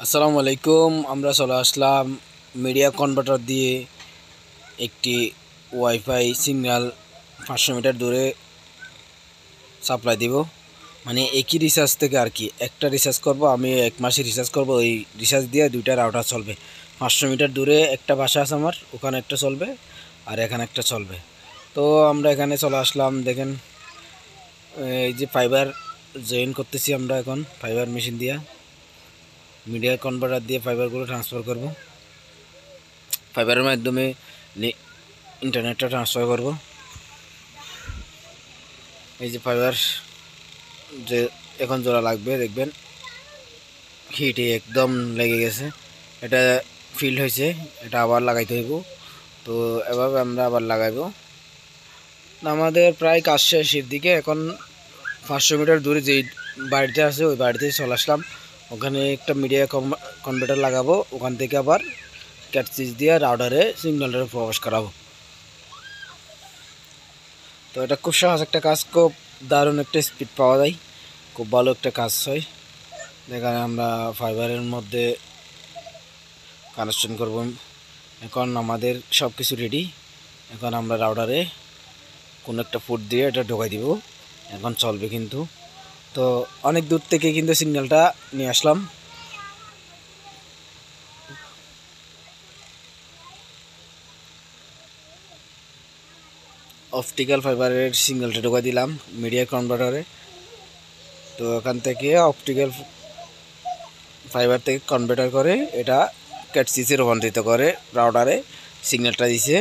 আসসালামু আলাইকুম। আমরা চলে আসলাম মিডিয়া কনভার্টার দিয়ে একটি ওয়াইফাই সিগন্যাল 500 মিটার দূরে সাপ্লাই দিব। মানে একই রিচার্জ থেকে আর কি, একটা রিচার্জ করব, আমি 1 মাসে রিচার্জ করব, ওই রিচার্জ দিয়ে দুইটা রাউটার চলবে। 500 মিটার দূরে একটা বাসা আছে আমার, ওখানে একটা চলবে আর এখানে একটা চলবে। তো আমরা এখানে চলে আসলাম, দেখেন এই যে ফাইবার জয়েন করতেছি আমরা এখন ফাইবার মেশিন দিয়ে, মিডিয়া কনভার্টার দিয়ে ফাইবারগুলো ট্রান্সফার করব। ফাইবারের মাধ্যমে ইন্টারনেটটা ট্রান্সফার করব। এই যে ফাইবার যে এখন জোড়া লাগবে, দেখবেন হিটে একদম লেগে গেছে, এটা ফিল হয়েছে, এটা আবার লাগাইতে হইব। তো এভাবে আমরা আবার লাগাইব। আমাদের প্রায় কাজ শেষের দিকে, এখন 500 মিটার দূরে যেই বাড়িতে আছে ওই বাড়িতে চলে আসলাম। ওখানে একটা মিডিয়া কনভার্টার লাগাবো, ওখান থেকে আবার ক্যাটসিজ দিয়ে রাউটারে সিগন্যালটা প্রবেশ করাবো। তো এটা খুব সহজ একটা কাজ, খুব দারুণ একটা স্পিড পাওয়া যায়, খুব ভালো একটা কাজ হয়। যেখানে আমরা ফাইবারের মধ্যে কানেকশন করব। এখন আমাদের সব কিছু রেডি, এখন আমরা রাউটারে কোনো একটা পোর্ট দিয়ে এটা ঢোকাই দিব, এখন চলবে কিন্তু। তো অনেক দূর থেকে কিন্তু সিগন্যালটা নিয়ে আসলাম। অপটিক্যাল ফাইবারের সিগন্যালটা ঢোকাই দিলাম মিডিয়া কনভার্টারে। তো এখান থেকে অপটিক্যাল ফাইবার থেকে কনভার্টার করে এটা ক্যাটসিসে রূপান্তরিত করে রাউটারে সিগন্যালটা দিছে।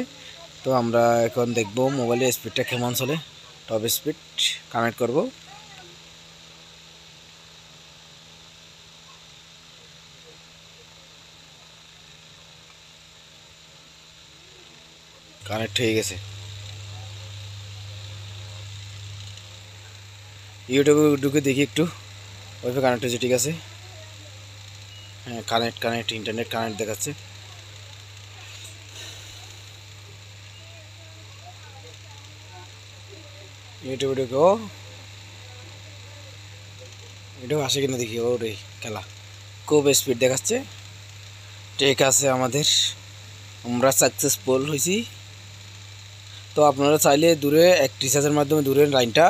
তো আমরা এখন দেখব মোবাইলের স্পিডটা কেমন চলে। টপ স্পিড কানেক্ট করব। কানেক্ট হয়ে গেছে। ইউটিউবে ঢুকে দেখি একটু, ওইভাবে কানেক্ট হয়েছে, ঠিক আছে। হ্যাঁ, কানেক্ট ইন্টারনেট কানেক্ট দেখাচ্ছে। ইউটিউবে ঢুকো, ইউটিউব আসে কিনা দেখি। ও রে খেলা, খুব স্পিড দেখাচ্ছে। ঠিক আছে, আমাদের আমরা সাকসেসফুল হয়েছি। তো আপনারা চাইলে দূরে এক রিচার্জের মাধ্যমে দূরের লাইনটা